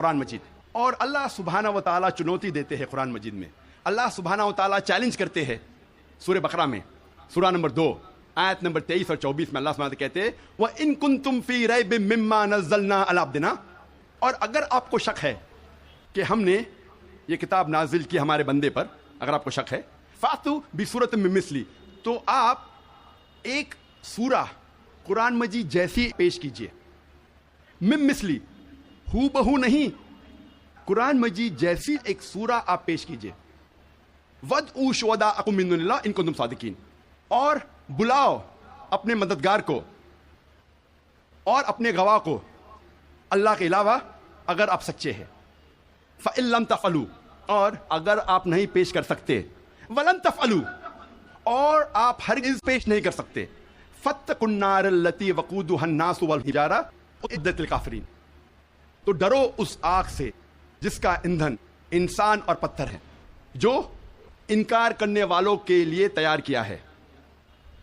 قرآن مجید. اور اللہ سبحانہ و تعالیٰ چنوتی دیتے ہیں قرآن مجید میں. اللہ سبحانہ و تعالیٰ چیلنج کرتے ہیں سورہ بقرہ میں, سورہ نمبر 2 آیت نمبر 23 اور 24 میں اللہ سبحانہ کہتے ہیں وَإِن كُنتُمْ فِي رَيْبٍ مِّمَّا نَزَّلْنَا عَلَىٰ عَبْدِنَا, اور اگر آپ کو شک ہے کہ ہم نے یہ کتاب نازل کی ہمارے بندے پر, اگر آپ کو شک ہے فَأْتُوا بِسُورَةٍ مِّن مِّثْلِهِ, تو آپ ایک سورہ قرآن مجید جیسی پیش کیجئے. مِن مثلی, ہو بہو نہیں, قرآن مجید جیسی ایک سورہ آپ پیش کیجئے. وَدْعُوا شُهَدَاءَكُم مِّن دُونِ اللَّهِ إِن كُنتُمْ صَادِقِينَ, اور بلاؤ اپنے مددگار کو اور اپنے گواہ کو اللہ کے علاوہ اگر آپ سچے ہیں. فَإِن لَّمْ تَفْعَلُوا, اور اگر آپ نہیں پیش کر سکتے, وَلَن تَفْعَلُوا, اور آپ ہرگز پیش نہیں کر سکتے, فَاتَّقُوا النَّارَ الَّتِي وَقُودُهَا النَّاسُ وَالْحِجَارَةُ أُعِدَّتْ لِلْكَافِرِينَ, تو ڈرو اس آگ سے جس کا ایندھن انسان اور پتھر ہے, جو انکار کرنے والوں کے لیے تیار کیا ہے.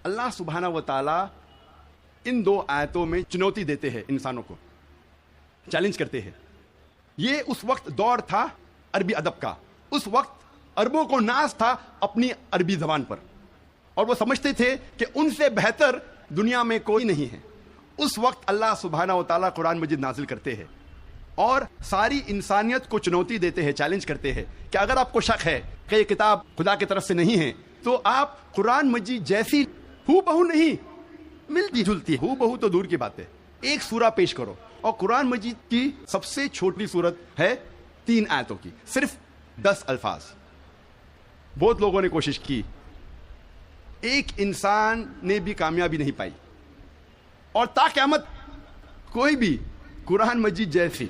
اللہ سبحانہ و تعالیٰ ان 2 آیتوں میں چنوتی دیتے ہیں انسانوں کو, چیلنج کرتے ہیں. یہ اس وقت دور تھا عربی ادب کا, اس وقت عربوں کو ناز تھا اپنی عربی زبان پر, اور وہ سمجھتے تھے کہ ان سے بہتر دنیا میں کوئی نہیں ہے. اس وقت اللہ سبحانہ و تعالیٰ قرآن مجید نازل کرتے ہیں اور ساری انسانیت کو چنوتی دیتے ہیں, چیلنج کرتے ہیں کہ اگر آپ کو شک ہے کہ یہ کتاب خدا کی طرف سے نہیں ہے تو آپ قرآن مجید جیسی ہو بہو نہیں, ملتی جلتی, ہو بہو تو دور کی بات ہے, ایک سورہ پیش کرو. اور قرآن مجید کی سب سے چھوٹی سورت ہے 3 آیتوں کی, صرف 10 الفاظ. بہت لوگوں نے کوشش کی, ایک انسان نے بھی کامیابی نہیں پائی, اور تا قیامت کوئی بھی قرآن مجید جیسی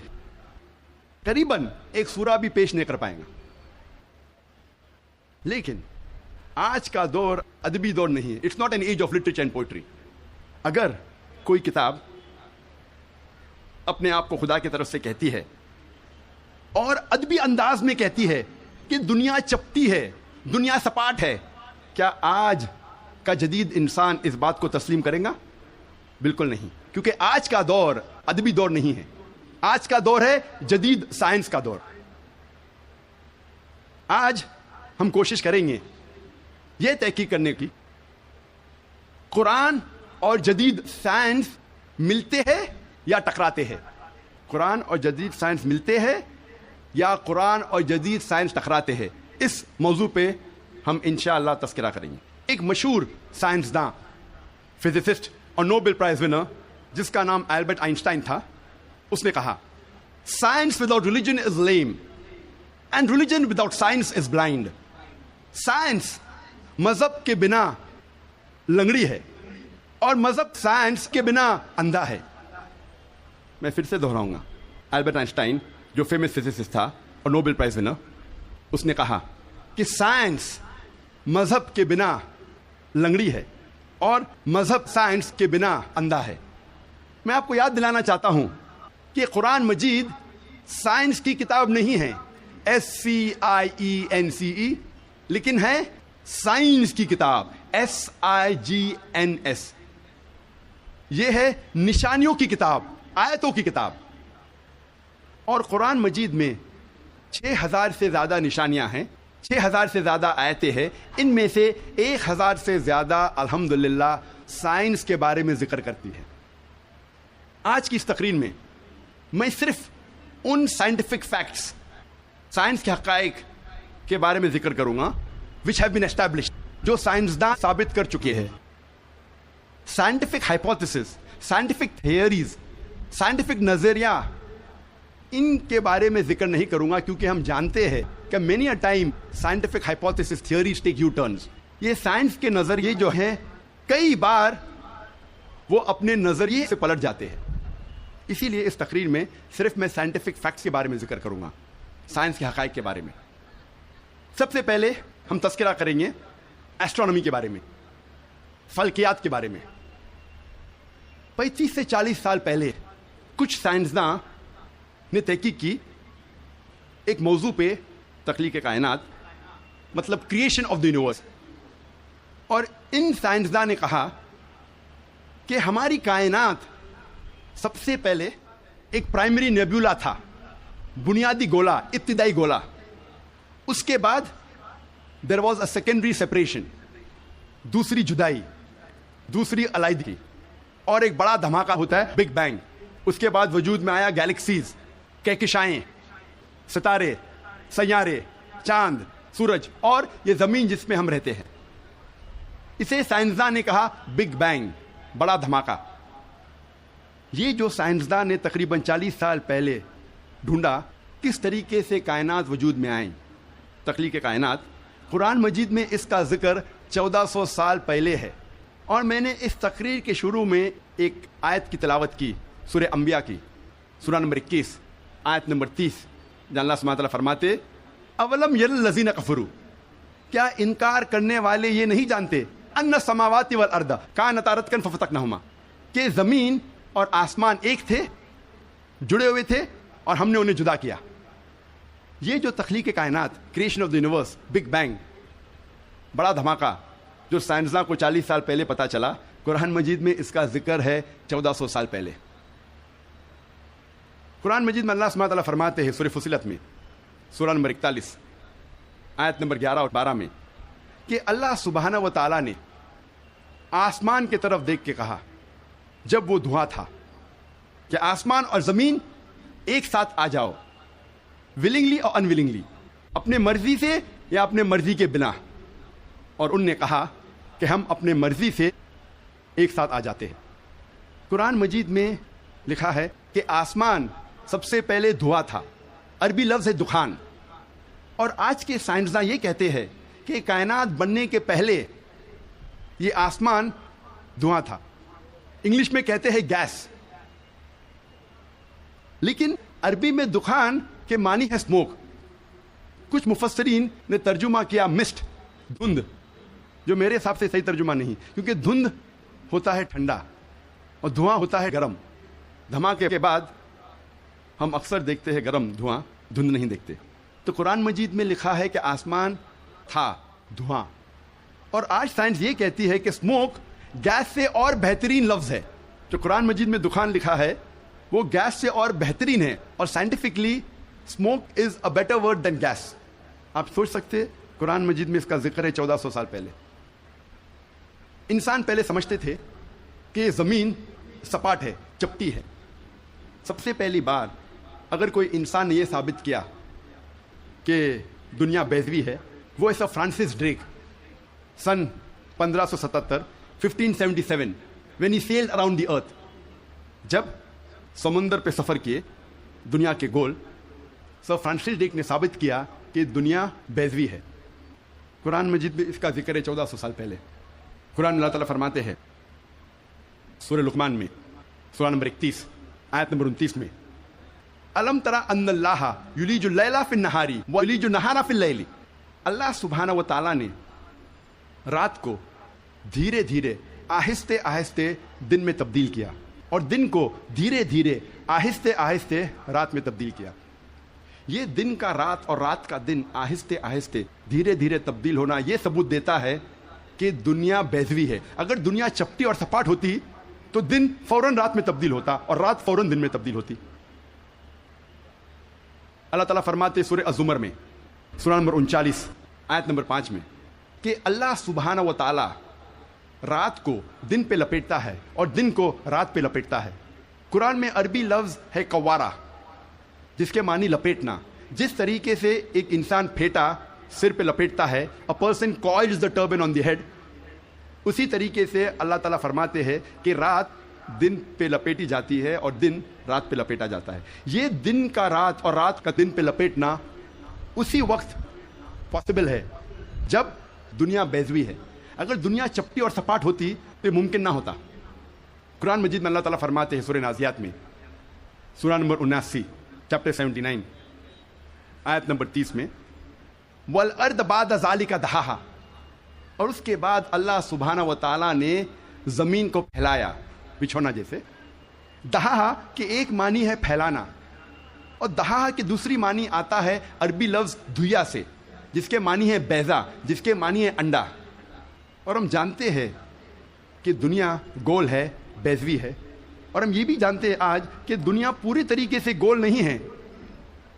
قریباً ایک سورہ بھی پیش نہیں کر پائیں گا. لیکن آج کا دور ادبی دور نہیں ہے. It's not an age of literature and poetry. اگر کوئی کتاب اپنے آپ کو خدا کی طرف سے کہتی ہے اور ادبی انداز میں کہتی ہے کہ دنیا چپٹی ہے, دنیا سپاٹ ہے, کیا آج کا جدید انسان اس بات کو تسلیم کرے گا؟ بالکل نہیں, کیونکہ آج کا دور ادبی دور نہیں ہے. آج کا دور ہے جدید سائنس کا دور. آج ہم کوشش کریں گے یہ تحقیق کرنے کی قرآن اور جدید سائنس ملتے ہیں یا ٹکراتے ہیں, قرآن اور جدید سائنس ملتے ہیں یا قرآن اور جدید سائنس ٹکراتے ہیں. اس موضوع پہ ہم انشاءاللہ تذکرہ کریں گے. ایک مشہور سائنسداں, فزسسٹ اور نوبل پرائز ونر جس کا نام البرٹ آئنسٹائن تھا, اس نے کہا science without religion is lame and religion without science is blind. Science مذہب کے بنا لنگڑی ہے اور مذہب سائنس کے بنا اندھا ہے. میں پھر سے دہراؤں گا, البرٹ آئنسٹائن جو فیمس فزسسٹ تھا اور نوبل پرائز ونر, اس نے کہا کہ سائنس مذہب کے بنا لنگڑی ہے اور مذہب سائنس کے بنا اندھا ہے. میں آپ کو یاد دلانا چاہتا ہوں کہ قرآن مجید سائنس کی کتاب نہیں ہے, SCIENCE, لیکن ہے سائنس کی کتاب, SIGNS. یہ ہے نشانیوں کی کتاب, آیتوں کی کتاب. اور قرآن مجید میں 6000 سے زیادہ نشانیاں ہیں, 6000 سے زیادہ آیتیں ہیں. ان میں سے 1000 سے زیادہ الحمدللہ سائنس کے بارے میں ذکر کرتی ہے. آج کی اس تقریر میں میں صرف ان سائنٹیفک فیکٹس, سائنس کے حقائق کے بارے میں ذکر کروں گا which have been established, جو سائنسداں ثابت کر چکے ہیں. Scientific hypotheses, scientific theories, scientific نظریہ, ان کے بارے میں ذکر نہیں کروں گا کیونکہ ہم جانتے ہیں کہ many a time scientific hypothesis theories take U-turns. یہ سائنس کے نظریے جو ہیں کئی بار وہ اپنے نظریے سے پلٹ جاتے ہیں. اسی لیے اس تقریر میں صرف میں سائنٹیفک فیکٹس کے بارے میں ذکر کروں گا, سائنس کے حقائق کے بارے میں. سب سے پہلے ہم تذکرہ کریں گے ایسٹرونومی کے بارے میں, فلکیات کے بارے میں. 35 سے 40 سال پہلے کچھ سائنسداں نے تحقیق کی ایک موضوع پہ, تخلیق کائنات, مطلب کریشن آف دی یونیورس. اور ان سائنسداں نے کہا کہ ہماری کائنات سب سے پہلے ایک پرائمری نیبولا تھا بنیادی گولا, ابتدائی گولا. اس کے بعد there was a secondary separation, دوسری جدائی, دوسری علیحدگی, اور ایک بڑا دھماکہ ہوتا ہے بگ بینگ. اس کے بعد وجود میں آیا گیلیکسیز, کہکشائیں, ستارے, سیارے, چاند, سورج, اور یہ زمین جس میں ہم رہتے ہیں. اسے سائنسداں نے کہا بگ بینگ, بڑا دھماکہ. یہ جو سائنسداں نے تقریباً 40 سال پہلے ڈھونڈا کس طریقے سے کائنات وجود میں آئیں, تخلیق کائنات, قرآن مجید میں اس کا ذکر 1400 سال پہلے ہے. اور میں نے اس تقریر کے شروع میں ایک آیت کی تلاوت کی, سورہ انبیاء کی, سورہ نمبر 21 آیت نمبر 30, جہاں اللہ سبحانہ تعالیٰ فرماتے اولم یر الذین کفروا, کیا انکار کرنے والے یہ نہیں جانتے ان السماوات والارض کانتا رتقا ففتقناہما, کہ زمین اور آسمان ایک تھے, جڑے ہوئے تھے, اور ہم نے انہیں جدا کیا. یہ جو تخلیق کائنات, creation of the universe, big bang, بڑا دھماکہ, جو سائنسداں کو 40 سال پہلے پتا چلا, قرآن مجید میں اس کا ذکر ہے 1400 سال پہلے. قرآن مجید میں اللہ سبحانہ تعالیٰ فرماتے ہیں سورہ فصلت میں, سورہ نمبر 41 آیت نمبر 11 اور 12 میں, کہ اللہ سبحانہ و تعالیٰ نے آسمان کی طرف دیکھ کے کہا جب وہ دھواں تھا کہ آسمان اور زمین ایک ساتھ آ جاؤ, ولنگلی اور انولنگلی, اپنے مرضی سے یا اپنے مرضی کے بنا. اور ان نے کہا کہ ہم اپنے مرضی سے ایک ساتھ آ جاتے ہیں. قرآن مجید میں لکھا ہے کہ آسمان سب سے پہلے دھواں تھا, عربی لفظ ہے دخان. اور آج کے سائنسداں یہ کہتے ہیں کہ کائنات بننے کے پہلے یہ آسمان دھواں تھا, انگلش میں کہتے ہیں گیس. لیکن عربی میں دخان کے معنی ہے اسموک. کچھ مفسرین نے ترجمہ کیا مسٹ, دھند, جو میرے حساب سے صحیح ترجمہ نہیں, کیونکہ دھند ہوتا ہے ٹھنڈا اور دھواں ہوتا ہے گرم. دھماکے کے بعد ہم اکثر دیکھتے ہیں گرم دھواں, دھند نہیں دیکھتے. تو قرآن مجید میں لکھا ہے کہ آسمان تھا دھواں. اور آج سائنس یہ کہتی ہے کہ اسموک گیس سے اور بہترین لفظ ہے. جو قرآن مجید میں دخان لکھا ہے وہ گیس سے اور بہترین ہے, اور scientifically smoke is a better word than gas. آپ سوچ سکتے قرآن مجید میں اس کا ذکر ہے 1400 سال پہلے. انسان پہلے سمجھتے تھے کہ زمین سپاٹ ہے, چپٹی ہے. سب سے پہلی بار اگر کوئی انسان نے یہ ثابت کیا کہ دنیا بیضوی ہے, وہ ایسا Francis Drake sun 1577 1577 when he sailed around the earth, جب سمندر پہ سفر کیے دنیا کے گول, سر فرانسس ڈریک نے ثابت کیا کہ دنیا بیضوی ہے. قرآن مجید میں اس کا ذکر ہے 1400 سال پہلے. قرآن اللہ تعالیٰ فرماتے ہیں سورہ لقمان میں, سورہ نمبر 31 آیت نمبر 29 میں, الم تری ان اللہ یولج اللیل فی النہار ویولج النہار فی اللیل. اللہ سبحانہ و تعالیٰ نے رات کو دھیرے دھیرے آہستہ آہستہ دن میں تبدیل کیا, اور دن کو دھیرے دھیرے آہستہ آہستہ رات میں تبدیل کیا. یہ دن کا رات اور رات کا دن آہستہ آہستہ دھیرے دھیرے تبدیل ہونا یہ ثبوت دیتا ہے کہ دنیا بیضوی ہے. اگر دنیا چپٹی اور سپاٹ ہوتی تو دن فوراً رات میں تبدیل ہوتا اور رات فوراً دن میں تبدیل ہوتی. اللہ تعالیٰ فرماتے سورہ الزمر میں, سورہ نمبر 39 آیت نمبر 5 میں, کہ اللہ سبحانہ و تعالیٰ رات کو دن پہ لپیٹتا ہے اور دن کو رات پہ لپیٹتا ہے. قرآن میں عربی لفظ ہے قوارہ, جس کے معنی لپیٹنا. جس طریقے سے ایک انسان پھیٹا سر پہ لپیٹتا ہے, a person coils the turban on the head, اسی طریقے سے اللہ تعالیٰ فرماتے ہیں کہ رات دن پہ لپیٹی جاتی ہے اور دن رات پہ لپیٹا جاتا ہے. یہ دن کا رات اور رات کا دن پہ لپیٹنا اسی وقت پاسبل ہے جب دنیا بیضوی ہے. اگر دنیا چپٹی اور سپاٹ ہوتی تو یہ ممکن نہ ہوتا. قرآن مجید میں اللہ تعالیٰ فرماتے ہیں سورہ نازیات میں, سورہ نمبر 79 چیپٹر 79 آیت نمبر 30 میں, وَالْأَرْضَ بَعْدَ ذَلِكَ دَحَاهَا, اور اس کے بعد اللہ سبحانہ و تعالیٰ نے زمین کو پھیلایا بچھونا جیسے. دہا کے ایک معنی ہے پھیلانا, اور دہا کی دوسری معنی آتا ہے عربی لفظ دھویا سے, جس کے معنی ہے بیضا, جس کے معنی ہے انڈا. اور ہم جانتے ہیں کہ دنیا گول ہے, بیضوی ہے, اور ہم یہ بھی جانتے ہیں آج کہ دنیا پوری طریقے سے گول نہیں ہے.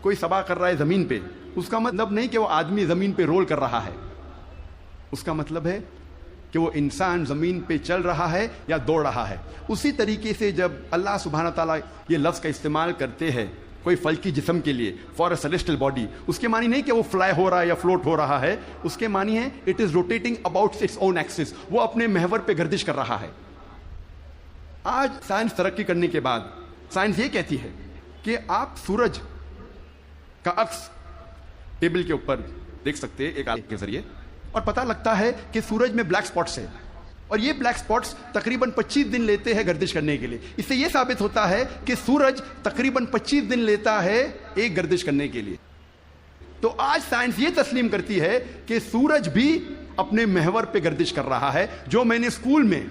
کوئی سبا کر رہا ہے زمین پہ، اس کا مطلب نہیں کہ وہ آدمی زمین پہ رول کر رہا ہے، اس کا مطلب ہے کہ وہ انسان زمین پہ چل رہا ہے یا دوڑ رہا ہے۔ اسی طریقے سے جب اللہ سبحانہ تعالیٰ یہ لفظ کا استعمال کرتے ہیں کوئی فلکی جسم کے لیے، فار اے سیلیسٹل باڈی، اس کے معنی نہیں کہ وہ فلائی ہو رہا ہے یا فلوٹ ہو رہا ہے، اس کے معنی ہے it is rotating about its own axis, وہ اپنے محور پہ گردش کر رہا ہے۔ آج سائنس ترقی کرنے کے بعد سائنس یہ کہتی ہے کہ آپ سورج کا عکس ٹیبل کے اوپر دیکھ سکتے ہیں ایک آلے کے ذریعے، اور پتہ لگتا ہے کہ سورج میں بلیک سپاٹس ہے، اور یہ بلیک سپاٹس تقریباً 25 دن لیتے ہیں گردش کرنے کے لیے۔ اس سے یہ ثابت ہوتا ہے کہ سورج تقریباً 25 دن لیتا ہے ایک گردش کرنے کے لیے۔ تو آج سائنس یہ تسلیم کرتی ہے کہ سورج بھی اپنے محور پہ گردش کر رہا ہے، جو میں نے اسکول میں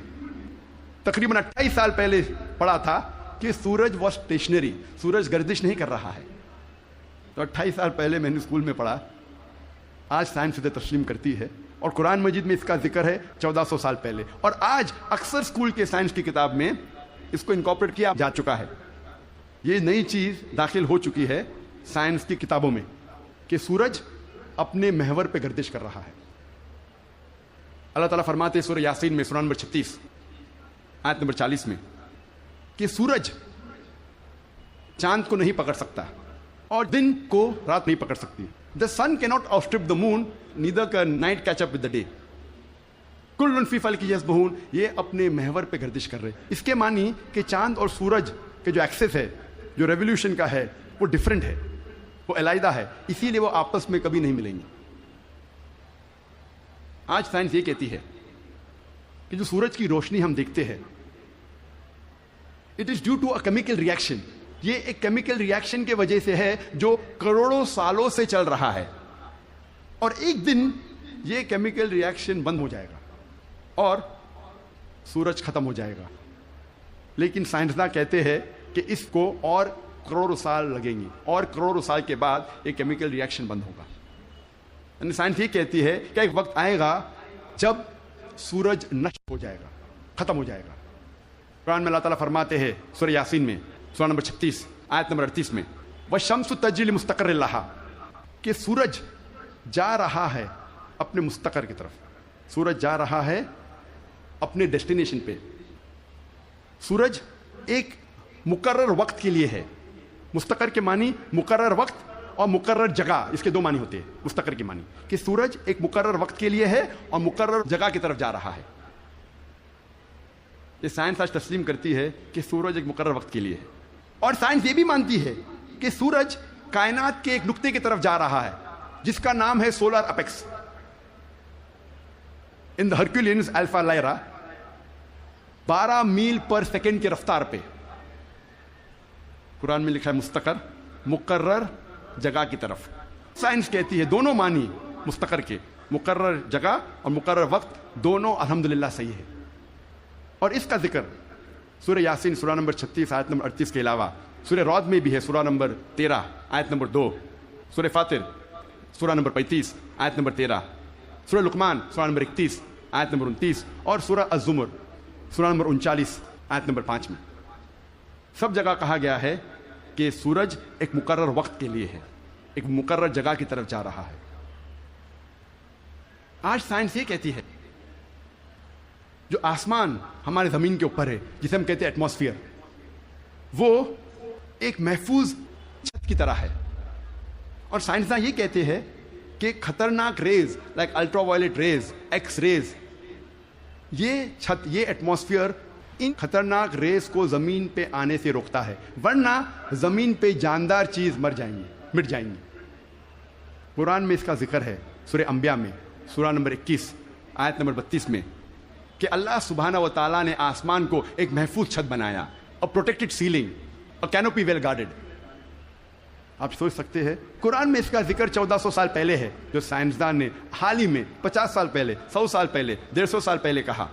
تقریباً 28 سال پہلے پڑھا تھا کہ سورج واز اسٹیشنری، سورج گردش نہیں کر رہا ہے، تو 28 سال پہلے میں نے اسکول میں پڑھا۔ آج سائنس اسے تسلیم کرتی ہے، اور قرآن مجید میں اس کا ذکر ہے 1400 سال پہلے، اور آج اکثر اسکول کے سائنس کی کتاب میں اس کو انکارپوریٹ کیا جا چکا ہے۔ یہ نئی چیز داخل ہو چکی ہے سائنس کی کتابوں میں کہ سورج اپنے محور پہ گردش کر رہا ہے۔ اللہ تعالیٰ فرماتے ہیں سورہ یاسین میں سورہ نمبر 36 آیت نمبر 40 میں کہ سورج چاند کو نہیں پکڑ سکتا اور دن کو رات نہیں پکڑ سکتی۔ The sun cannot outstrip the moon, neither can night catch up with the day. کل فی فلک یسبحون، یہ اپنے محور پہ گردش کر رہے۔ اس کے معنی کہ چاند اور سورج کے جو ایکسس ہے، جو ریولیوشن کا ہے، وہ ڈیفرنٹ ہے، وہ علیحدہ ہے، اسی لیے وہ آپس میں کبھی نہیں ملیں گے۔ آج سائنس یہ کہتی ہے کہ جو سورج کی روشنی ہم دیکھتے ہیں، it is due to a chemical reaction, یہ ایک کیمیکل ریئیکشن کے وجہ سے ہے جو کروڑوں سالوں سے چل رہا ہے، اور ایک دن یہ کیمیکل ریئیکشن بند ہو جائے گا اور سورج ختم ہو جائے گا۔ لیکن سائنسداں کہتے ہیں کہ اس کو اور کروڑوں سال لگیں گے، اور کروڑوں سال کے بعد یہ کیمیکل ریئیکشن بند ہوگا۔ یعنی سائنس یہ کہتی ہے کہ ایک وقت آئے گا جب سورج نشٹ ہو جائے گا، ختم ہو جائے گا۔ قرآن میں اللہ تعالیٰ فرماتے ہیں سورہ یاسین میں سورہ نمبر 36 آیت نمبر 38 میں وَالشَّمْسُ تَجْرِي لِمُسْتَقَرٍّ لَهَا، کہ سورج جا رہا ہے اپنے مستقر کی طرف، سورج جا رہا ہے اپنے ڈیسٹینیشن پہ۔ سورج ایک مقرر وقت کے لیے ہے، مستقر کے معنی مقرر وقت اور مقرر جگہ، اس کے دو معنی ہوتے ہیں مستقر کے معنی، کہ سورج ایک مقرر وقت کے لیے ہے اور مقرر جگہ کی طرف جا رہا ہے۔ یہ سائنس آج تسلیم کرتی ہے کہ سورج ایک مقرر وقت کے لیے ہے، اور سائنس یہ بھی مانتی ہے کہ سورج کائنات کے ایک نقطے کی طرف جا رہا ہے جس کا نام ہے سولر اپیکس ان دا ہرکولینز الفا لائرا، 12 میل پر سیکنڈ کی رفتار پہ۔ قرآن میں لکھا ہے مستقر، مقرر جگہ کی طرف۔ سائنس کہتی ہے دونوں معنی مستقر کے، مقرر جگہ اور مقرر وقت، دونوں الحمدللہ صحیح ہے۔ اور اس کا ذکر سورہ یاسین سورہ نمبر 36 آیت نمبر 38 کے علاوہ سورہ رعد میں بھی ہے، سورہ نمبر 13 آیت نمبر 2، سورہ فاطر سورہ نمبر 35 آیت نمبر 13، سورہ لقمان سورہ نمبر 31 آیت نمبر 29، اور سورہ الزمر سورہ نمبر 39 آیت نمبر 5 میں۔ سب جگہ کہا گیا ہے کہ سورج ایک مقرر وقت کے لیے ہے، ایک مقرر جگہ کی طرف جا رہا ہے۔ آج سائنس یہ کہتی ہے جو آسمان ہمارے زمین کے اوپر ہے، جسے ہم کہتے ہیں ایٹماسفیئر، وہ ایک محفوظ چھت کی طرح ہے، اور سائنسداں یہ کہتے ہیں کہ خطرناک rays like ultraviolet rays, X rays, یہ چھت، یہ ایٹماسفیئر ان خطرناک ریز کو زمین پہ آنے سے روکتا ہے، ورنہ زمین پہ جاندار چیز مٹ جائیں گی۔ قرآن میں اس کا ذکر ہے سورہ انبیاء میں سورہ نمبر 21 آیت نمبر 32 میں کہ اللہ سبحانہ و تعالیٰ نے آسمان کو ایک محفوظ چھت بنایا، اور پروٹیکٹڈ سیلنگ، اور کینوپی ویل گارڈڈ۔ آپ سوچ سکتے ہیں قرآن میں اس کا ذکر 1400 سال پہلے ہے، جو سائنسدان نے حال ہی میں 50 سال پہلے، 100 سال پہلے، 150 سال پہلے کہا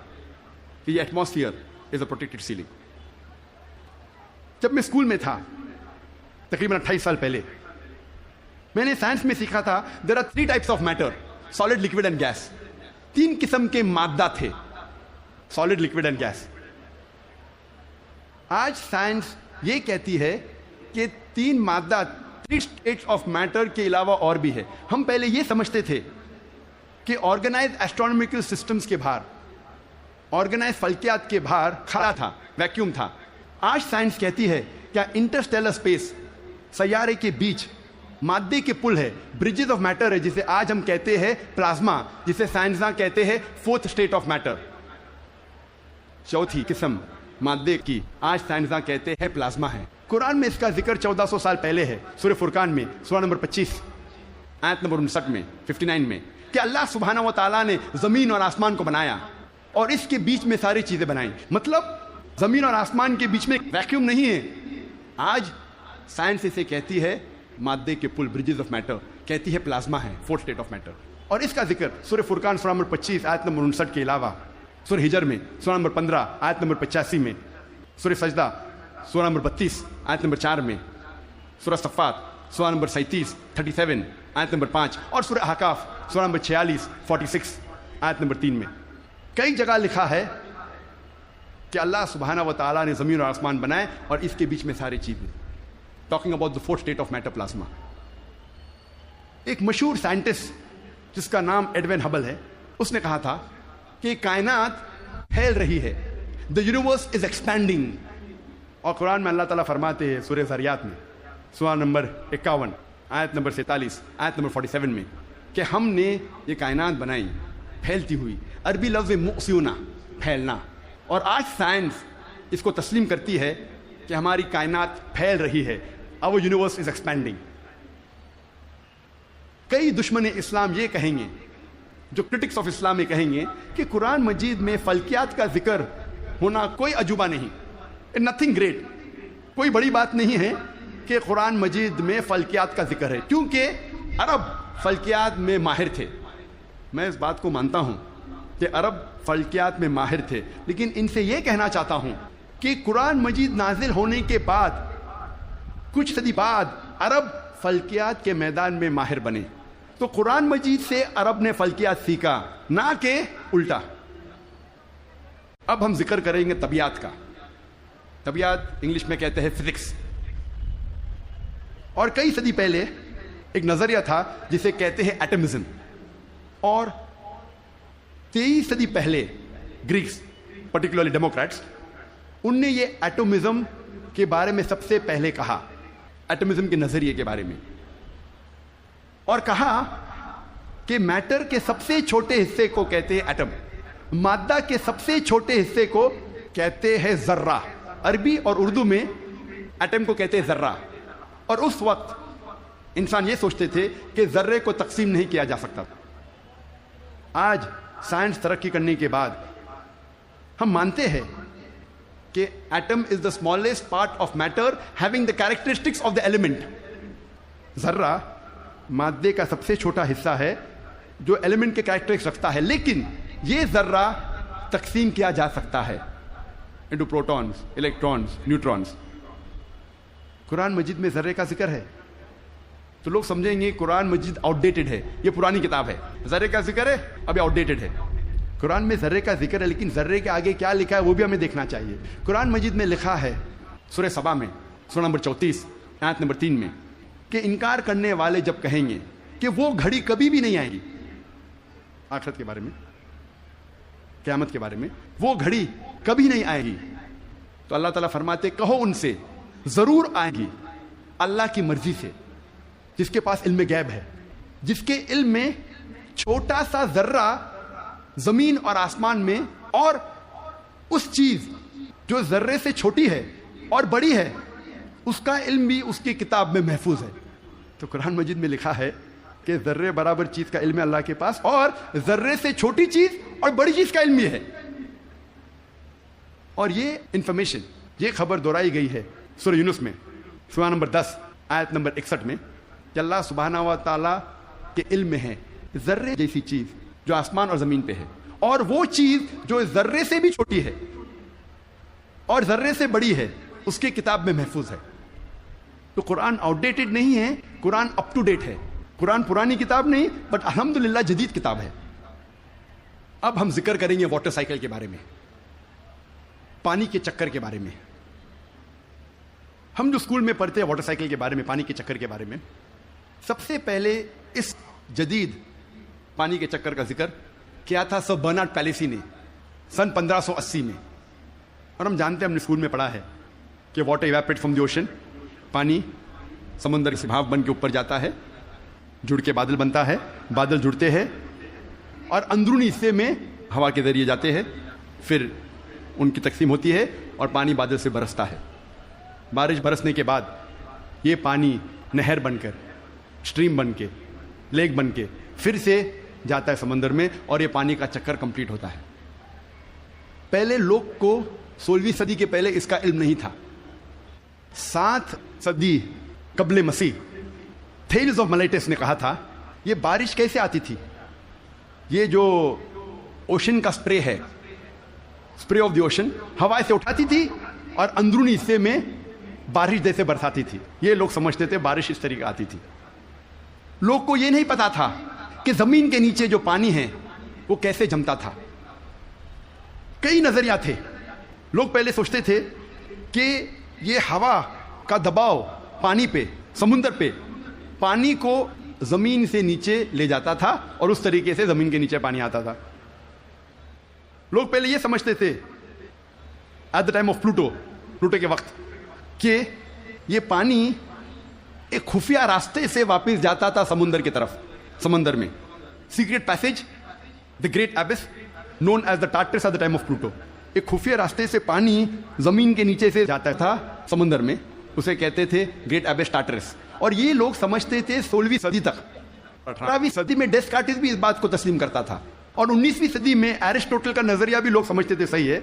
کہ یہ ایٹماسفیئر از اے پروٹیکٹڈ سیلنگ۔ جب میں اسکول میں تھا تقریباً 28 سال پہلے، میں نے سائنس میں سیکھا تھا there are 3 types of matter, solid, liquid and gas. 3 قسم کے مادہ تھے، سالڈ، لکوڈ اینڈ گیس۔ آج سائنس یہ کہتی ہے کہ 3 مادہ 3 states of matter کے علاوہ اور بھی ہے. ہم پہلے یہ سمجھتے تھے کہ آرگنائز ایسٹرونومیکل سسٹمز کے باہر، آرگنائز فلکیات کے باہر خلا تھا، ویکیوم تھا. آج سائنس کہتی ہے کیا انٹرسٹیلر اسپیس، سیارے کے بیچ مادے کے پل ہے، برجز آف میٹر ہے، جسے آج ہم کہتے ہیں پلازما، جسے سائنسداں کہتے ہیں 4th state of matter، چوتھی قسم مادے کی آج سائنسداں کہتے ہیں پلازما ہے. قرآن میں اس کا ذکر 1400 سال پہلے ہے، سورہ فرقان میں سورہ نمبر 25 آیت نمبر 59 میں 59 میں، کہ اللہ سبحانہ و تعالیٰ نے زمین اور آسمان کو بنایا اور اس کے بیچ میں ساری چیزیں بنائیں. مطلب زمین اور آسمان کے بیچ میں ویکیوم نہیں ہے. آج سائنس اسے کہتی ہے مادے کے پل، برجز آف میٹر، کہتی ہے پلازما ہے، 4th state of matter. اور اس کا ذکر سورہ فرقان سورہ نمبر 25 آیت نمبر 59 کے علاوہ سورہ ہجر میں سورہ نمبر 15 آیت نمبر 85 میں، سورہ سجدہ سورہ نمبر 32 آیت نمبر 4 میں، سورہ صفات سورہ نمبر 37 آیت نمبر 5 اور سورہ احقاف سورہ نمبر 46 آیت نمبر 3 میں کئی جگہ لکھا ہے کہ اللہ سبحانہ و تعالیٰ نے زمین اور آسمان بنائے اور اس کے بیچ میں ساری چیزیں. Talking about the 4th state of matter plasma. ایک مشہور سائنٹسٹ جس کا نام ایڈوین ہبل ہے، اس نے کہا تھا کہ کائنات پھیل رہی ہے، the universe is expanding. اور قرآن میں اللہ تعالیٰ فرماتے ہیں سورہ ذریات میں سورہ نمبر 51 آیت نمبر 47 آیت نمبر 47 میں کہ ہم نے یہ کائنات بنائی پھیلتی ہوئی. عربی لفظ مؤسیونا، پھیلنا. اور آج سائنس اس کو تسلیم کرتی ہے کہ ہماری کائنات پھیل رہی ہے. our universe is expanding. کئی دشمن اسلام یہ کہیں گے، جو کرٹکس آف اسلام یہ کہیں گے کہ قرآن مجید میں فلکیات کا ذکر ہونا کوئی عجوبہ نہیں، نتھنگ گریٹ، کوئی بڑی بات نہیں ہے کہ قرآن مجید میں فلکیات کا ذکر ہے، کیونکہ عرب فلکیات میں ماہر تھے. میں اس بات کو مانتا ہوں کہ عرب فلکیات میں ماہر تھے، لیکن ان سے یہ کہنا چاہتا ہوں کہ قرآن مجید نازل ہونے کے بعد کچھ صدی بعد عرب فلکیات کے میدان میں ماہر بنے. تو قرآن مجید سے عرب نے فلکیات سیکھا، نہ کہ الٹا. اب ہم ذکر کریں گے طبیعت کا. طبیعت انگلش میں کہتے ہیں فزکس. اور کئی صدی پہلے ایک نظریہ تھا جسے کہتے ہیں ایٹمزم. اور 23 صدی پہلے گریکس، پرٹیکولرلی ڈیموکریٹس، ان نے یہ ایٹمزم کے بارے میں سب سے پہلے کہا، ایٹمزم کے نظریے کے بارے میں، اور کہا کہ میٹر کے سب سے چھوٹے حصے کو کہتے ہیں ایٹم، مادہ کے سب سے چھوٹے حصے کو کہتے ہیں ذرہ. عربی اور اردو میں ایٹم کو کہتے ہیں ذرہ. اور اس وقت انسان یہ سوچتے تھے کہ ذرے کو تقسیم نہیں کیا جا سکتا. آج سائنس ترقی کرنے کے بعد ہم مانتے ہیں کہ atom is the smallest part of matter having the characteristics of the element. ذرہ مادے کا سب سے چھوٹا حصہ ہے جو ایلیمنٹ کے کیریکٹرسٹکس رکھتا ہے، لیکن یہ ذرہ تقسیم کیا جا سکتا ہے انٹو پروٹونز، الیکٹرونز، نیوٹرونز. قرآن مجید میں ذرے کا ذکر ہے تو لوگ سمجھیں گے قرآن مجید آؤٹ ڈیٹڈ ہے، یہ پرانی کتاب ہے. ذرے کا ذکر ہے اب یہ آؤٹ ڈیٹڈ ہے. قرآن میں ذرے کا ذکر ہے، لیکن ذرے کے آگے کیا لکھا ہے وہ بھی ہمیں دیکھنا چاہیے. قرآن مجید میں لکھا ہے سورہ سبا میں سورہ نمبر 34 آیت نمبر 3 میں کہ انکار کرنے والے جب کہیں گے کہ وہ گھڑی کبھی بھی نہیں آئے گی، آخرت کے بارے میں، قیامت کے بارے میں، وہ گھڑی کبھی نہیں آئے گی، تو اللہ تعالیٰ فرماتے کہو ان سے ضرور آئے گی اللہ کی مرضی سے، جس کے پاس علم غیب ہے، جس کے علم میں چھوٹا سا ذرہ زمین اور آسمان میں اور اس چیز جو ذرے سے چھوٹی ہے اور بڑی ہے اس کا علم بھی اس کی کتاب میں محفوظ ہے. تو قرآن مجید میں لکھا ہے کہ ذرے برابر چیز کا علم ہے اللہ کے پاس، اور ذرے سے چھوٹی چیز اور بڑی چیز کا علم بھی ہے. اور یہ انفارمیشن، یہ خبر دہرائی گئی ہے سورہ یونس میں سورہ نمبر 10 آیت نمبر 61 میں کہ اللہ سبحانہ و تعالیٰ کے علم میں ہے ذرے جیسی چیز جو آسمان اور زمین پہ ہے، اور وہ چیز جو ذرے سے بھی چھوٹی ہے اور ذرے سے بڑی ہے اس کی کتاب میں محفوظ ہے. تو قرآن آؤٹ ڈیٹڈ نہیں ہے، قرآن اپ ٹو ڈیٹ ہے. قرآن پرانی کتاب نہیں بٹ الحمدللہ جدید کتاب ہے. اب ہم ذکر کریں گے واٹر سائیکل کے بارے میں، پانی کے چکر کے بارے میں. ہم جو اسکول میں پڑھتے ہیں واٹر سائیکل کے بارے میں، پانی کے چکر کے بارے میں، سب سے پہلے اس جدید پانی کے چکر کا ذکر کیا تھا سر برنارڈ پیلیسی نے سن 1580 میں. اور ہم جانتے ہیں، ہم نے اسکول میں پڑھا ہے کہ water evaporate from the ocean, پانی سمندر سے بھاپ بن کے اوپر جاتا ہے، جڑ کے بادل بنتا ہے، بادل جڑتے ہیں اور اندرونی حصے میں ہوا کے ذریعے جاتے ہیں، پھر ان کی تقسیم ہوتی ہے اور پانی بادل سے برستا ہے. بارش برسنے کے بعد یہ پانی نہر بن کر، اسٹریم بن کے، لیک بن کے پھر سے جاتا ہے سمندر میں اور یہ پانی کا چکر کمپلیٹ ہوتا ہے. پہلے لوگ کو 16ویں صدی کے پہلے اس کا علم نہیں تھا. 7 صدی قبل مسیح تھیلز آف ملیٹس نے کہا تھا یہ بارش کیسے آتی تھی. یہ جو اوشن کا سپرے ہے، سپرے آف دی اوشن، ہوا سے اٹھاتی تھی اور اندرونی حصے میں بارش جیسے برساتی تھی. یہ لوگ سمجھتے تھے بارش اس طریقے آتی تھی. لوگ کو یہ نہیں پتا تھا کہ زمین کے نیچے جو پانی ہے وہ کیسے جمتا تھا. کئی نظریات تھے. لوگ پہلے سوچتے تھے کہ یہ ہوا کا دباؤ پانی پہ، سمندر پہ، پانی کو زمین سے نیچے لے جاتا تھا اور اس طریقے سے زمین کے نیچے پانی آتا تھا. لوگ پہلے یہ سمجھتے تھے at the time of Pluto کے وقت کہ یہ پانی ایک خفیہ راستے سے واپس جاتا تھا سمندر کی طرف. سمندر میں secret passage, the great abyss known as the Tartarus at the time of Pluto, ایک خفیہ راستے سے پانی زمین کے نیچے سے جاتا تھا سمندر میں، اسے کہتے تھے گریٹ ایبس ٹارٹرس. اور یہ لوگ سمجھتے تھے 16ویں صدی تک. 18ویں صدی میں ڈیسکارٹس بھی اس بات کو تسلیم کرتا تھا. اور 19ویں صدی میں ایرسٹوٹل کا نظریہ بھی لوگ سمجھتے تھے صحیح ہے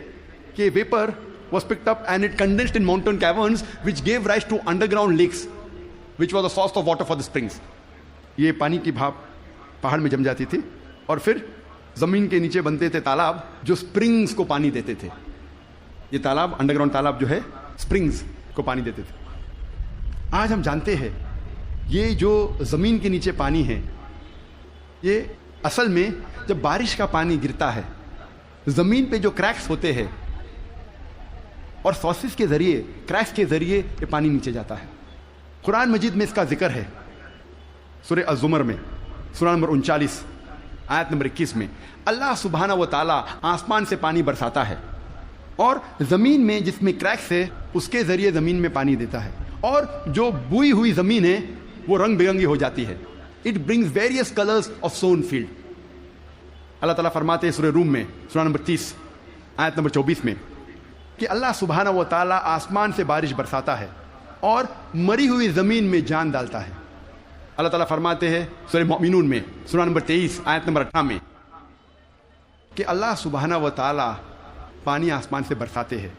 کہ viper was picked up and it condensed in mountain caverns which gave rise to underground lakes which was the source of water for the springs. یہ پانی کی بھاپ پہاڑ میں جم جاتی تھی اور پھر زمین کے نیچے بنتے تھے تالاب جو سپرنگز کو پانی دیتے تھے. یہ تالاب، انڈر گراؤنڈ تالاب جو ہے، سپرنگز کو پانی دیتے تھے. آج ہم جانتے ہیں یہ جو زمین کے نیچے پانی ہے، یہ اصل میں جب بارش کا پانی گرتا ہے زمین پہ جو کریکس ہوتے ہیں اور سورسز کے ذریعے، کریکس کے ذریعے یہ پانی نیچے جاتا ہے. قرآن مجید میں اس کا ذکر ہے سورہ الزمر میں، سورہ نمبر 39 آیت نمبر 21 میں. اللہ سبحانہ و تعالیٰ آسمان سے پانی برساتا ہے اور زمین میں جس میں کریکس ہے اس کے ذریعے زمین میں پانی دیتا ہے اور جو بوئی ہوئی زمین ہے وہ رنگ برنگی ہو جاتی ہے. It brings various colours of sown field. اللہ تعالیٰ فرماتے ہیں سورہ روم میں، سورہ نمبر 30 آیت نمبر 24 میں کہ اللہ سبحانہ و تعالیٰ آسمان سے بارش برساتا ہے اور مری ہوئی زمین میں جان ڈالتا ہے. اللہ تعالیٰ فرماتے ہیں سورہ مومنون میں، سورہ نمبر 23 آیت نمبر 18 میں کہ اللہ سبحانہ و تعالیٰ پانی آسمان سے برساتے ہیں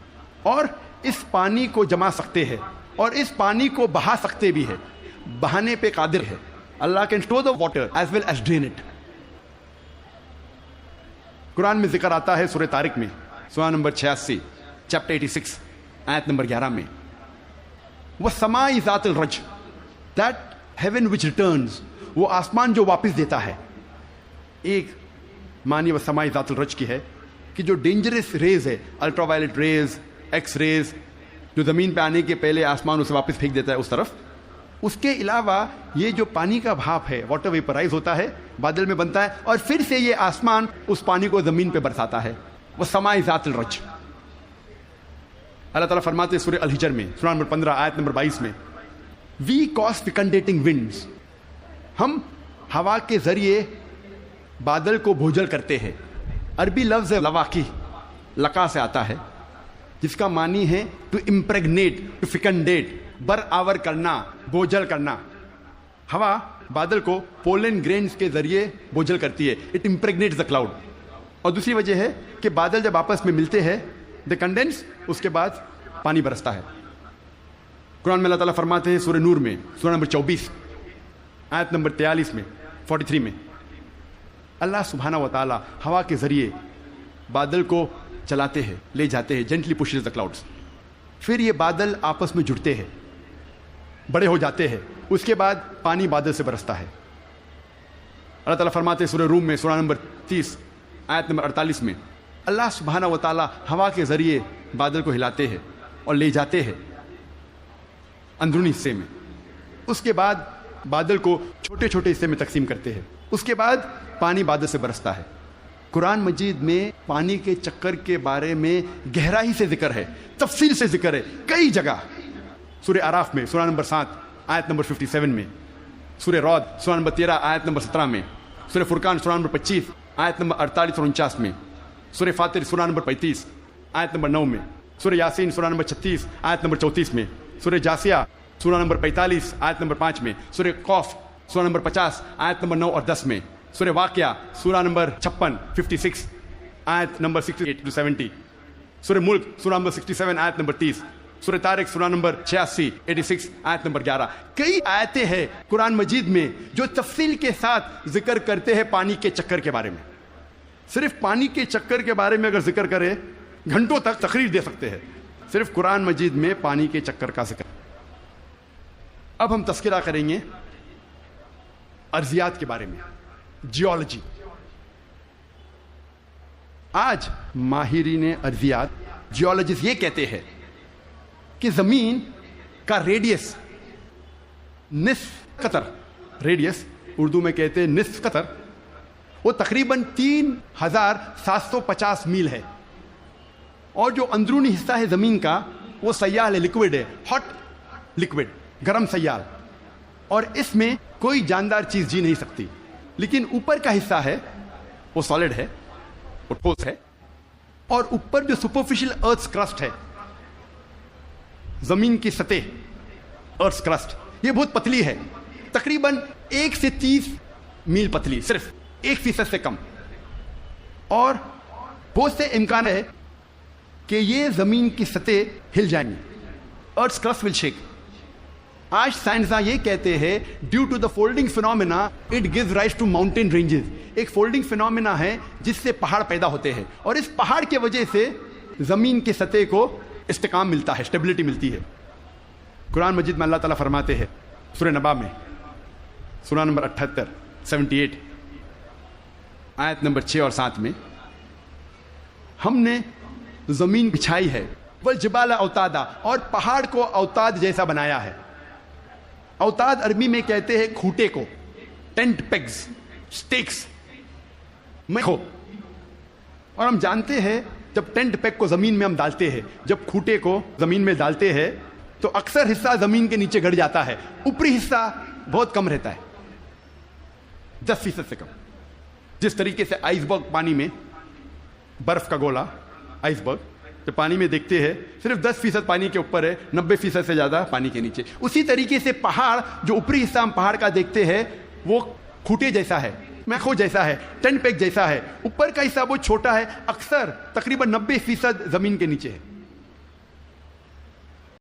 اور اس پانی کو جما سکتے ہیں اور اس پانی کو بہا سکتے بھی ہے، بہانے پہ قادر ہے. Allah can store the water as well as drain it. قرآن میں ذکر آتا ہے سورہ طارق میں، سورہ نمبر 86 چیپٹر 86 آیت نمبر 11 میں، وَالسَّمَاءِ ذَاتِ الرَّجْ، that heaven which returns، وہ آسمان جو واپس دیتا ہے. ایک معنی وَالسَّمَاءِ ذَاتِ الرَّجْ کی ہے کہ جو ڈینجرس ریز ہے، ultraviolet rays, X rays, جو زمین پہ آنے کے پہلے آسمان اسے واپس پھینک دیتا ہے اس طرف. اس کے علاوہ یہ جو پانی کا بھاپ ہے، واٹر ویپرائز ہوتا ہے، بادل میں بنتا ہے اور پھر سے یہ آسمان اس پانی کو زمین پہ برساتا ہے. وَالسَّمَاءِ ذَاتِ الرَّجْ. اللہ تعالیٰ فرماتے ہیں سورہ الحجر میں، سورہ نمبر 15 آیت نمبر 22 میں، وی کاز فیکنڈیٹنگ ونڈز، ہم ہوا کے ذریعے بادل کو بھوجل کرتے ہیں. عربی لفظ لواقی، لقا سے آتا ہے، جس کا معنی ہے ٹو امپریگنیٹ، ٹو فیکنڈیٹ، برآور کرنا، بوجھل کرنا. ہوا بادل کو پولن گرینز کے ذریعے بوجھل کرتی ہے. It impregnates the cloud. اور دوسری وجہ ہے کہ بادل جب آپس میں ملتے ہیں دے کنڈینس، اس کے بعد پانی برستا ہے. قرآن میں اللہ تعالیٰ فرماتے ہیں سورہ نور میں، سورہ نمبر 24 آیت نمبر 43 میں، 43 میں، اللہ سبحانہ و تعالیٰ ہوا کے ذریعے بادل کو چلاتے ہیں، لے جاتے ہیں، جینٹلی پشز دا کلاؤڈس. پھر یہ بادل آپس میں جڑتے ہیں، بڑے ہو جاتے ہیں، اس کے بعد پانی بادل سے برستا ہے. اللہ تعالیٰ فرماتے ہیں سورہ روم میں، سورہ نمبر 30 آیت نمبر 48 میں، اللہ سبحانہ و تعالیٰ ہوا کے ذریعے بادل کو ہلاتے ہیں اور لے جاتے ہیں. اندرونی حصے میں. اس کے بعد بادل کو چھوٹے چھوٹے حصے میں تقسیم کرتے ہیں. اس کے بعد پانی بادل سے برستا ہے. قرآن مجید میں پانی کے چکر کے بارے میں گہرائی سے ذکر ہے, تفصیل سے ذکر ہے کئی جگہ. سورہ اعراف میں سورہ نمبر 7 آیت نمبر 57 میں, سورہ رعد سورہ نمبر 13 آیت نمبر 17 میں, سورہ فرقان سورہ نمبر 25 آیت نمبر 48 اور 49 میں, سورہ فاطر سورہ نمبر 35 آیت نمبر 9 میں, سورہ یاسین سورہ نمبر 36 آیت نمبر 34 میں, سورہ جاسیہ سورہ نمبر 45 آیت نمبر 5 میں, سورہ قوف سورہ نمبر 50 آیت نمبر 9 اور 10 میں, سورہ واقعہ سورہ نمبر 56 آیت نمبر 68 to 70, سورہ ملک سورہ نمبر 67 آیت نمبر 30, سورہ طارق سورہ نمبر 86 آیت نمبر 11. کئی آیتیں ہیں قرآن مجید میں جو تفصیل کے ساتھ ذکر کرتے ہیں پانی کے چکر کے بارے میں. صرف پانی کے چکر کے بارے میں اگر ذکر کرے گھنٹوں تک تقریر دے سکتے ہیں, صرف قرآن مجید میں پانی کے چکر کا ذکر. اب ہم تذکرہ کریں گے ارضیات کے بارے میں, جیولوجی. آج ماہرین ارضیات جیولوجسٹ یہ کہتے ہیں کہ زمین کا ریڈیس نصف قطر, ریڈیس اردو میں کہتے ہیں نصف قطر, وہ تقریباً 3750 میل ہے. اور جو اندرونی حصہ ہے زمین کا وہ سیال ہے, لکوڈ ہے, ہاٹ لکوڈ, گرم سیال, اور اس میں کوئی جاندار چیز جی نہیں سکتی. لیکن اوپر کا حصہ ہے وہ سالڈ ہے, وہ ٹھوس ہے, اور اوپر جو سپرفیشل ارتھ کرسٹ ہے, زمین کی سطح, ارتھ کرسٹ, یہ بہت پتلی ہے, تقریباً 1 سے 30 میل پتلی, صرف 1% سے کم. اور بہت سے امکان ہے کہ یہ زمین کی سطح ہل جائیں گی, ارتھ کرسٹ ول شیک. آج سائنسداں یہ کہتے ہیں due to the folding phenomena it gives rise to mountain ranges. ایک فولڈنگ فینومینا ہے جس سے پہاڑ پیدا ہوتے ہیں, اور اس پہاڑ کی وجہ سے زمین کی سطح کو استحکام ملتا ہے, اسٹیبلٹی ملتی ہے. قرآن مجید میں اللہ تعالیٰ فرماتے ہیں سورہ نبا میں سورہ نمبر 78 آیت نمبر 6 اور 7 میں, ہم نے زمین بچھائی ہے والجبال اوتادا, اور پہاڑ کو اوتاد جیسا بنایا ہے. اوتاد عربی میں کہتے ہیں کھوٹے کو, ٹینٹ پیگز, سٹیکس, میخو. اور ہم جانتے ہیں جب ٹینٹ پیگ کو زمین میں ہم ڈالتے ہیں, جب کھوٹے کو زمین میں ڈالتے ہیں تو اکثر حصہ زمین کے نیچے گڑ جاتا ہے, اوپری حصہ بہت کم رہتا ہے, 10% سے کم. جس طریقے سے آئس برگ پانی میں, برف کا گولا آئس برگ جب پانی میں دیکھتے ہیں صرف 10% پانی کے اوپر ہے, 90% سے زیادہ پانی کے نیچے. اسی طریقے سے پہاڑ, جو اوپری حصہ ہم پہاڑ کا دیکھتے ہیں وہ کھوٹے جیسا ہے, میخو جیسا ہے, ٹینٹ پیگ جیسا ہے. اوپر کا حصہ بہت چھوٹا ہے, اکثر تقریباً 90% زمین کے نیچے ہے.